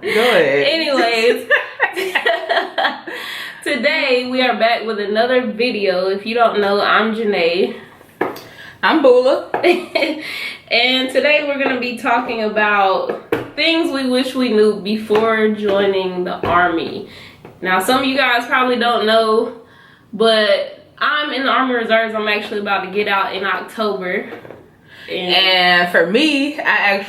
ahead. Anyways, today we are back with another video. If you don't know, I'm Janae. I'm Bula. And today we're going to be talking about things we wish we knew before joining the Army. Now, some of you guys probably don't know, but I'm in the Army Reserves. I'm actually about to get out in October. And for me, I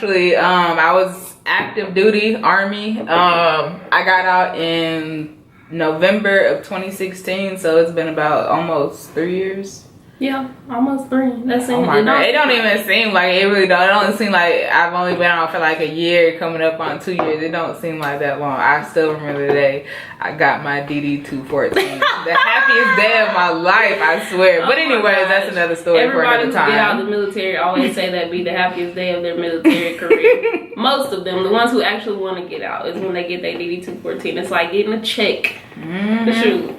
was active duty Army. I got out in November of 2016, so it's been about almost 3 years. Yeah, almost 3. That's oh my God. It don't even seem like it really don't. It don't seem like I've only been out for like a year, coming up on 2 years. It don't seem like that long. I still remember the day I got my DD 214. The happiest day of my life, I swear. But anyways, that's another story for another time. Everybody who get out of the military always say that be the happiest day of their military career. Most of them, the ones who actually want to get out, is when they get their DD 214. It's like getting a check. Shoot.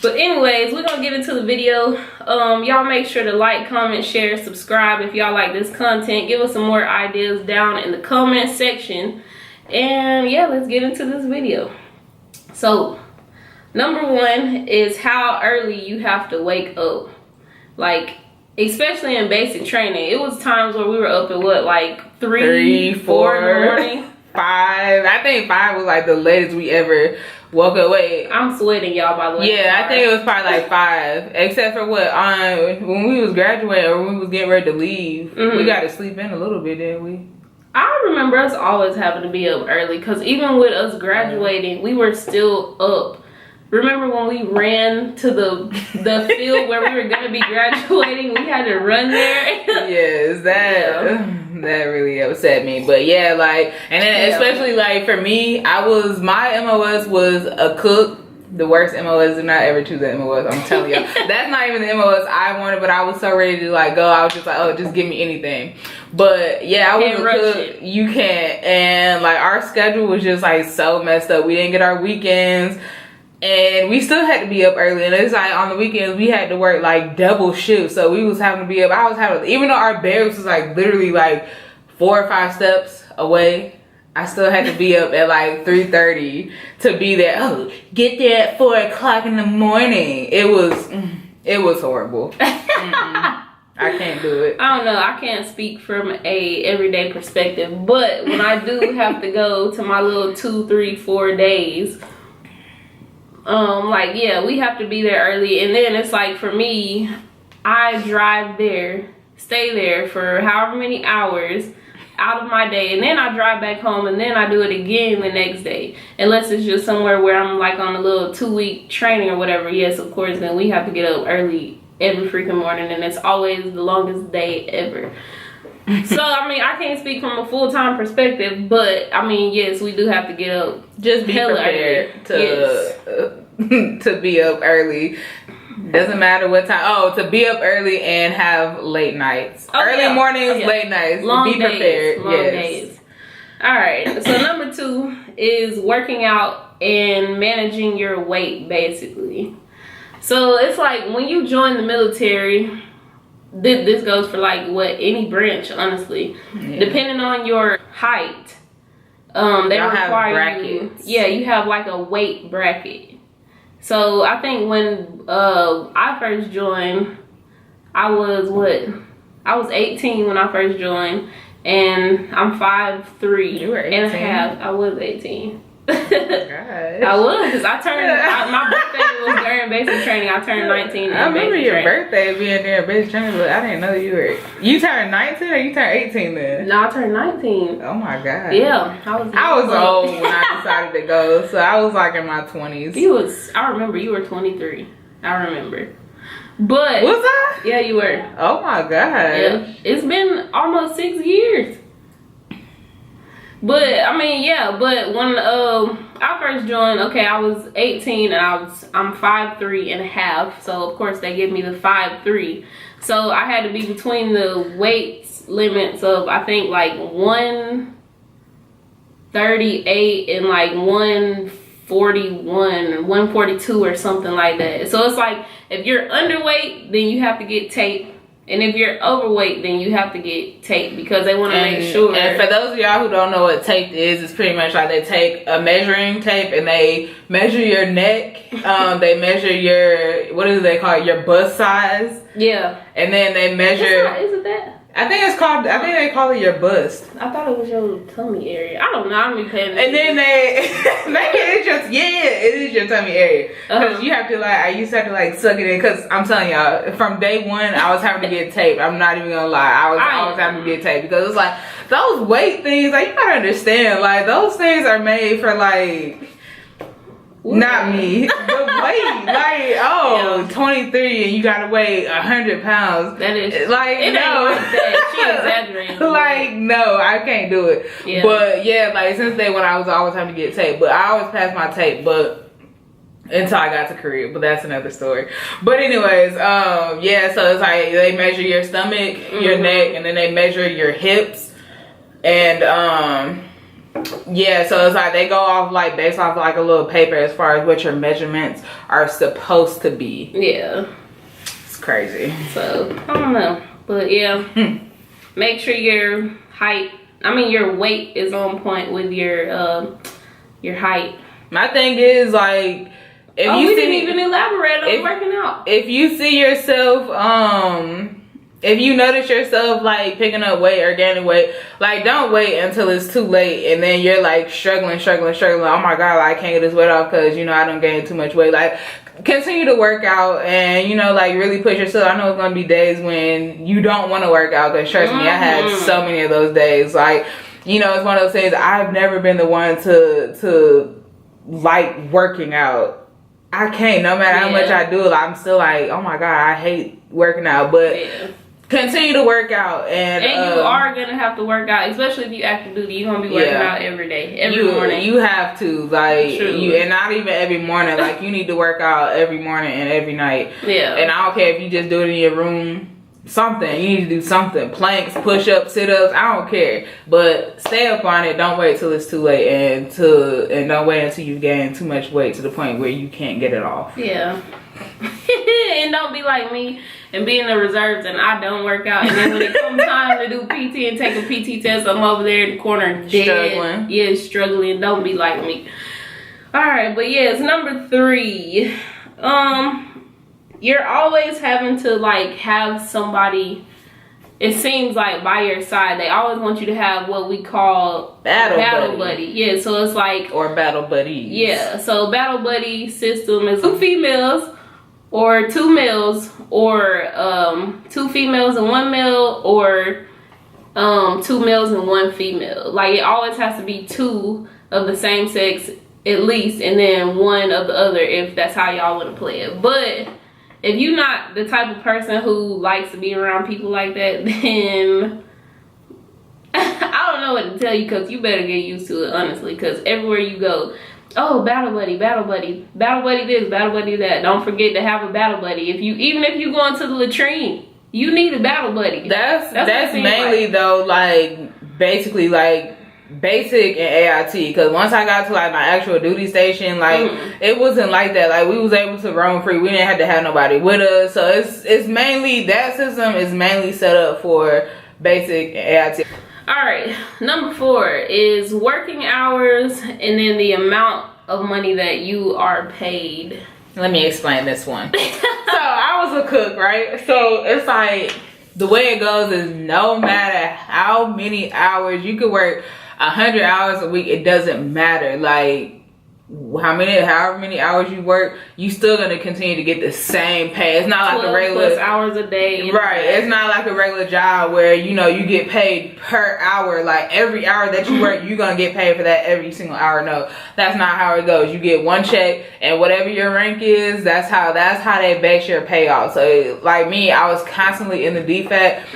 But anyways, we're gonna get into the video. Y'all make sure to like, comment, share, subscribe if y'all like this content. Give us some more ideas down in the comment section. And yeah, let's get into this video. So, number 1 is how early you have to wake up. Like, especially in basic training. It was times where we were up at what, like 3, 4 in the morning? 5. I think 5 was like the latest we ever woke up. Wait, I'm sweating, y'all, by the way. Yeah, I think it was probably like 5. Except for what, when we was graduating or when we was getting ready to leave, we got to sleep in a little bit, didn't we? I remember us always having to be up early, because even with us graduating, we were still up. Remember when we ran to the field where we were going to be graduating? We had to run there. Yes, that really upset me. But yeah, like, and then especially like for me, my MOS was a cook. The worst MOS. Do not ever choose that MOS. I'm telling y'all. That's not even the MOS I wanted, but I was so ready to like go. I was just like, oh, just give me anything. But yeah, I was a cook. You can't. And like our schedule was just like so messed up. We didn't get our weekends. And we still had to be up early, and it's like on the weekends we had to work like double shifts, so we was having to be up. I was having, even though our barracks was like literally like 4 or 5 steps away, I still had to be up at like 3:30 to be there. Oh, get there at 4 o'clock in the morning. It was horrible. I can't do it. I don't know. I can't speak from a everyday perspective, but when I do have to go to my little 2, 3, 4 days. Like, yeah, we have to be there early, and then it's like for me, I drive there, stay there for however many hours out of my day, and then I drive back home, and then I do it again the next day, unless it's just somewhere where I'm like on a little 2-week training or whatever. Yes, of course, then we have to get up early every freaking morning, and it's always the longest day ever. So I mean, I can't speak from a full-time perspective, but I mean, yes, we do have to get up. Just be prepared to be up early. Doesn't matter what time. Oh, to be up early and have late nights. Early mornings, late nights. Be prepared. Long days. All right. So number 2 is working out and managing your weight, basically. So it's like when you join the military. This goes for like any branch, honestly. Yeah. Depending on your height, they require brackets. You have like a weight bracket. So I think when I first joined, I was 18 when I first joined, and I'm 5'3". You were 18. And a half. I was 18. Oh gosh. I was. My birthday was during basic training. I turned 19. I remember your birthday being during basic training, but I didn't know you turned 19 or you turned 18 then? No, I turned 19. Oh my God. Yeah, I was old when I decided to go, so I was like in my 20s. I remember you were 23. I remember. But was I? Yeah, you were. Oh my God. Yeah, it's been almost 6 years. But I mean, yeah. But when I first joined, okay, I was 18 and I'm 5'3" and a half. So of course they give me the 5'3". So I had to be between the weight limits of I think like 138 and like 141, 142 or something like that. So it's like if you're underweight, then you have to get tape And if you're overweight, then you have to get taped because they want to make sure. And for those of y'all who don't know what taped is, it's pretty much like they take a measuring tape and they measure your neck. They measure your, what do they call it? Your bust size. Yeah. And then they measure. Is it that? I think they call it your bust. I thought it was your tummy area. I don't know. I don't be paying attention. And then maybe it's just, it is your tummy area. Because you have to I used to have to suck it in. Because I'm telling y'all, from day one, I was having to get taped. I'm not even going to lie. I was having to get taped. Because it's those weight things, you gotta understand. Those things are made for not me, but weight, 23 and you gotta weigh 100 pounds. That is, it no. Ain't like that. She exaggerating. No, I can't do it. Yeah. But yeah, since day one, I was always having to get taped. But I always passed my tape, but until I got to Korea, but that's another story. But anyways, so it's they measure your stomach, your neck, and then they measure your hips, and so it's they go off based off a little paper as far as what your measurements are supposed to be. Yeah. It's crazy. So, I don't know. But yeah, make sure your your weight is on point with your height. My thing is if you didn't even elaborate on working out. If you see yourself, if you notice yourself picking up weight or gaining weight, don't wait until it's too late and then you're struggling. Oh my God, I can't get this weight off because I don't gain too much weight. Continue to work out and really push yourself. I know it's gonna be days when you don't want to work out because trust me, I had so many of those days. It's one of those things. I've never been the one to like working out. I can't, no matter how much I do it, I'm still oh my God, I hate working out. But continue to work out. And you are going to have to work out, especially if you active duty. You're going to be working out every day, every morning. You have to, and not even every morning. You need to work out every morning and every night. Yeah. And I don't care if you just do it in your room. Something. You need to do something. Planks, push-ups, sit-ups. I don't care. But stay up on it. Don't wait till it's too late. And don't wait until you gain too much weight to the point where you can't get it off. Yeah. And don't be like me and be in the reserves and I don't work out. And then when it comes time to do PT and take a PT test, I'm over there in the corner dead. Struggling. Yeah, struggling. Don't be like me. Alright, but yes, number 3. You're always having to have somebody, it seems by your side. They always want you to have what we call battle buddy. Yeah, so it's or battle buddies. Yeah, so battle buddy system is 2 females or 2 males or 2 females and 1 male or 2 males and 1 female. It always has to be 2 of the same sex at least, and then 1 of the other if that's how y'all want to play it. But if you're not the type of person who likes to be around people like that, then I don't know what to tell you, because you better get used to it, honestly, because everywhere you go, oh, battle buddy, battle buddy, battle buddy this, battle buddy that. Don't forget to have a battle buddy. Even if you go into the latrine, you need a battle buddy. That's mainly though, basically basic and AIT, because once I got to my actual duty station, it wasn't like that. We was able to roam free. We didn't have to have nobody with us. So it's mainly, that system is mainly set up for basic and AIT. Alright, number 4 is working hours and then the amount of money that you are paid. Let me explain this one. So I was a cook, right? So it's the way it goes is no matter how many hours you could work, 100 hours a week, it doesn't matter however many hours you work, you still gonna continue to get the same pay. It's not like a regular plus hours a day, right? It's not like a regular job where you get paid per hour. Every hour that you work, you're gonna get paid for that every single hour. No, that's not how it goes. You get 1 check, and whatever your rank is, that's how they base your payout. So me, I was constantly in the defect,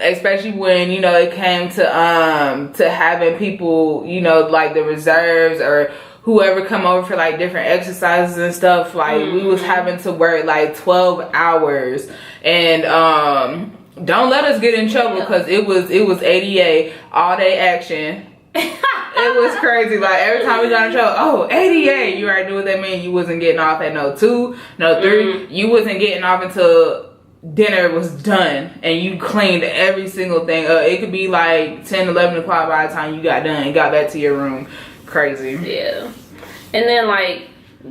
especially when it came to having people the reserves or whoever come over for different exercises and stuff. We was having to work 12 hours, and don't let us get in trouble, because it was ADA, all day action. It was crazy. Every time we got in trouble, oh, ADA, you already knew what that meant. You wasn't getting off at no 2, no 3. You wasn't getting off until dinner was done and you cleaned every single thing up. It could be like 10, 11 o'clock by the time you got done and got back to your room. Crazy. Yeah. And then, like,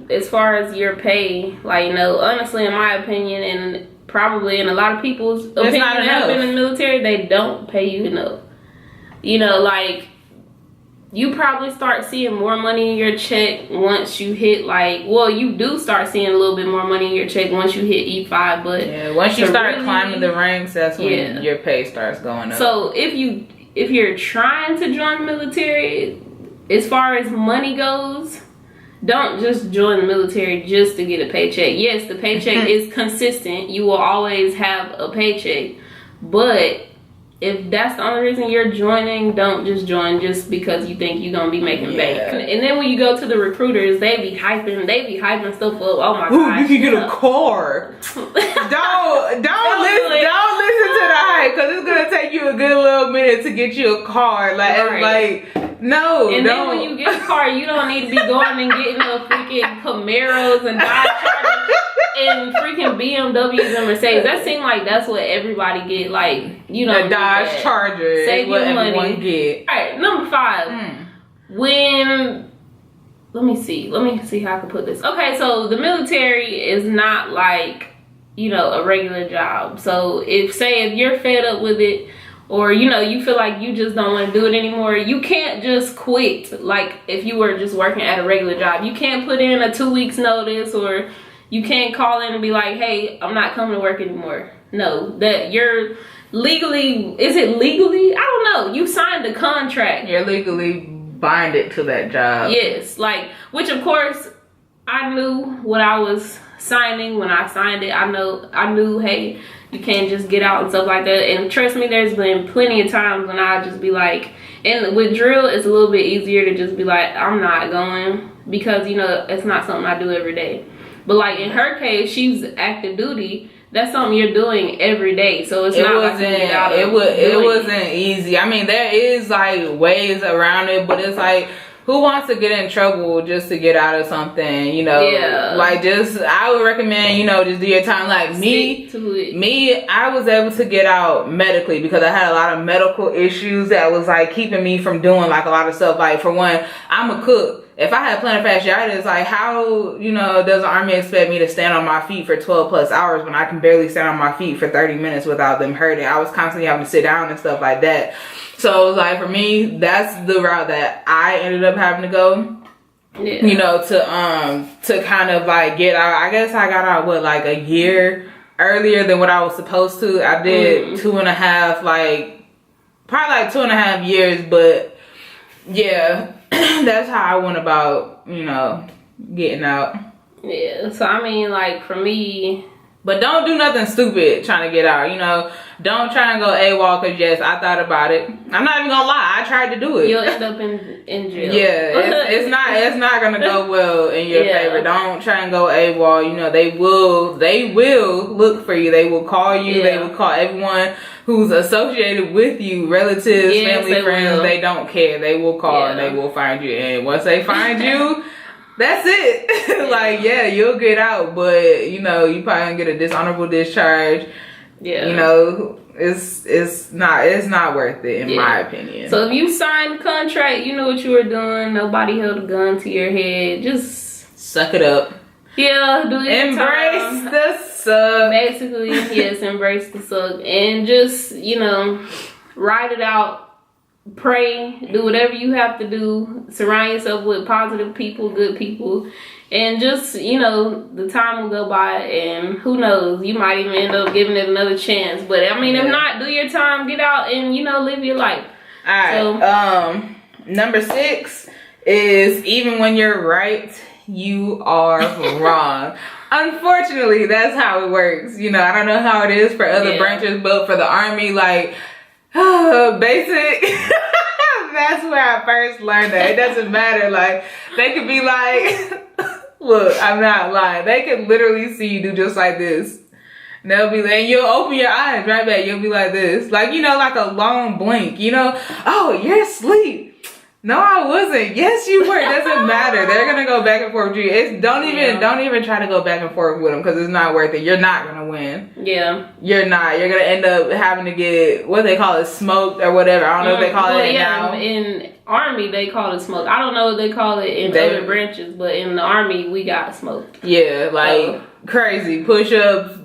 as far as your pay, like, you know, honestly, in my opinion, and probably in a lot of people's opinion that have been in the military, they don't pay you enough. You know, like, you probably start seeing more money in your check once you hit, like, well, you do start seeing a little bit more money in your check once you hit E5, but yeah, once you start climbing the ranks, that's when your pay starts going up. So if you're trying to join the military, as far as money goes, don't just join the military just to get a paycheck. Yes, the paycheck is consistent. You will always have a paycheck. But if that's the only reason you're joining, don't just join just because you think you're going to be making bank. And then when you go to the recruiters, they be hyping stuff up. Oh my god. You can get a car. don't listen to the hype, because it's going to take you a good little minute to get you a car. No, and then when you get a car, you don't need to be going and getting a freaking Camaros and Dodge Chargers and freaking BMWs and Mercedes. That seems like that's what everybody get. Like, you know, the Dodge Charger. Save what your money. Everyone get. All right, number 5. When let me see how I can put this. Okay, so the military is not like, you know, a regular job. So if you're fed up with it, or, you know, you feel like you just don't want to do it anymore, you can't just quit like if you were just working at a regular job. You can't put in a 2 weeks notice, or you can't call in and be like, hey, I'm not coming to work anymore. No, that you're legally, is it legally? I don't know. You signed a contract. You're legally binded to that job. Yes, like, which of course I knew what I was signing when I signed it. I knew, hey, you can't just get out and stuff like that. And trust me, there's been plenty of times when I just be like, and with drill, it's a little bit easier to just be like, I'm not going, because, you know, it's not something I do every day. But like in her case, she's active duty. That's something you're doing every day. So it wasn't easy. I mean, there is like ways around it, but it's like, who wants to get in trouble just to get out of something, you know? Yeah. Like, I would recommend, you know, just do your time. Like, me, I was able to get out medically because I had a lot of medical issues that was, like, keeping me from doing, like, a lot of stuff. Like, for one, I'm a cook. If I had plantar fasciitis, like, how, you know, does the Army expect me to stand on my feet for 12 plus hours when I can barely stand on my feet for 30 minutes without them hurting? I was constantly having to sit down and stuff like that. So, like, for me, that's the route that I ended up having to go, you know, to kind of, like, get out. I guess I got out, like, a year earlier than what I was supposed to. I did 2.5, like, probably, like, 2.5 years, but, yeah, that's how I went about, you know, getting out. Yeah, so, I mean, like, for me... But don't do nothing stupid trying to get out, you know. Don't try and go AWOL, because yes, I thought about it. I'm not even gonna lie, I tried to do it. You'll end up in jail. Yeah, it's not gonna go well in your favor. Don't try and go AWOL. You know, they will look for you. They will call you. They will call everyone who's associated with you, relatives, family, friends. They don't care. They will call and they will find you. And once they find you, that's it. Like, you'll get out, but you know, you probably gonna get a dishonorable discharge. Yeah. You know, it's not worth it in my opinion. So if you signed the contract, you know what you were doing. Nobody held a gun to your head. Just suck it up. Yeah, do your embrace the suck. Basically, yes, embrace the suck. And just, you know, ride it out. Pray, do whatever you have to do, surround yourself with positive people, good people, and just, you know, the time will go by, and who knows, you might even end up giving it another chance. But I mean, if not, do your time, get out and, you know, live your life. All right. So, number 6 is, even when you're right, you are wrong. Unfortunately, that's how it works. You know, I don't know how it is for other branches, but for the Army, like, basic. That's where I first learned that. It doesn't matter. Like, they could be like, look, I'm not lying. They could literally see you do just like this. And they'll be like, you'll open your eyes right back. You'll be like this. Like, you know, like a long blink, you know? Oh, you're asleep. No, I wasn't. Yes, you were. It doesn't matter. They're gonna go back and forth with you. Don't even try to go back and forth with them because it's not worth it. You're not gonna win. Yeah. You're not. You're gonna end up having to get what they call it, smoked or whatever. I don't know if they call it now. In Army they call it smoked. I don't know if they call it in other branches, but in the Army we got smoked. Yeah, like crazy push-ups.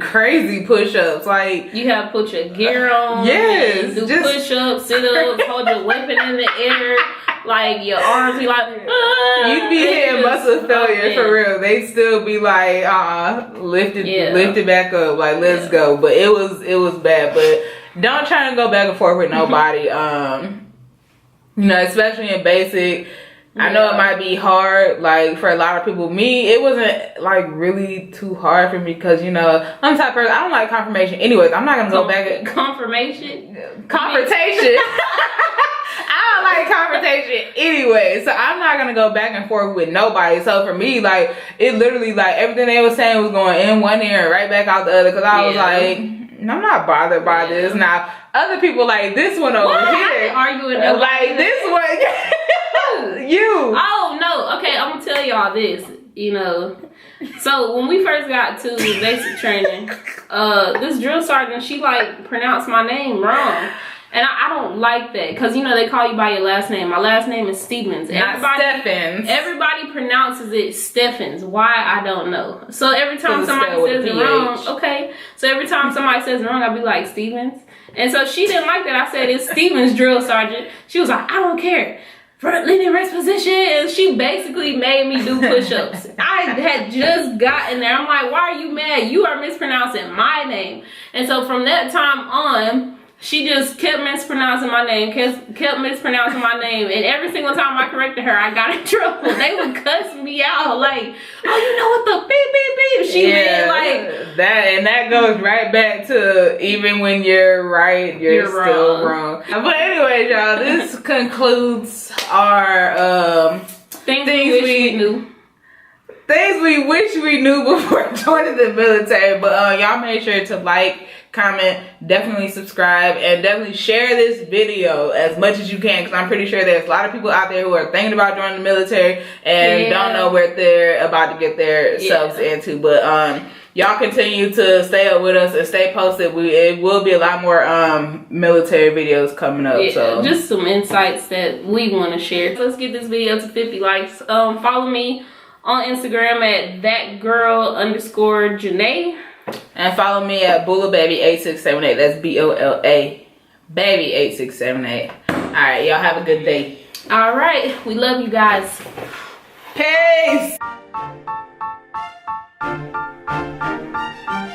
Crazy push-ups, like you have to put your gear on. Yes, do push-ups, sit-ups, hold your weapon in the air, like your arms be like. You'd be hitting muscle failure for real. They'd still be like, lift it back up, like let's go. But it was bad. But don't try to go back and forth with nobody. You know, especially in basic. I know it might be hard, like, for a lot of people. Me, it wasn't, like, really too hard for me because, you know, I'm the type of person, I don't like confirmation. Anyways, I'm not going to go back at... Confirmation? Confrontation. I don't like confrontation anyway, so I'm not going to go back and forth with nobody. So for me, like, it literally, like, everything they were saying was going in one ear and right back out the other because I was like, I'm not bothered by this. Now, other people like this one over here. Arguing like this one. You. Oh no. Okay, I'm gonna tell y'all this. You know, so when we first got to basic training, this drill sergeant, she like pronounced my name wrong. And I don't like that because, you know, they call you by your last name. My last name is Stevens. Everybody pronounces it Steffens. Why? I don't know. So every time somebody says it wrong, so every time somebody says it wrong, I'll be like, Stevens. And so she didn't like that. I said, it's Stevens, drill sergeant. She was like, I don't care. Leaning rest position. And she basically made me do push-ups. I had just gotten there. I'm like, why are you mad? You are mispronouncing my name. And so from that time on, she just kept mispronouncing my name, kept mispronouncing my name, and every single time I corrected her, I got in trouble. They would cuss me out, like, oh, you know what the beep, beep, beep. She meant like that, and that goes right back to even when you're right, you're still wrong. But anyways, y'all, this concludes our things we knew. Things we wish we knew before joining the military. But y'all make sure to like, comment, definitely subscribe, and definitely share this video as much as you can because I'm pretty sure there's a lot of people out there who are thinking about joining the military and don't know where they're about to get themselves into. But y'all continue to stay up with us and stay posted. It will be a lot more military videos coming up. So just some insights that we want to share. Let's get this video to 50 likes. Follow me on Instagram at thatgirl_Janae. And follow me at BOLA'S8678. That's BOLA baby 8678. Alright, y'all have a good day. Alright, we love you guys. Peace.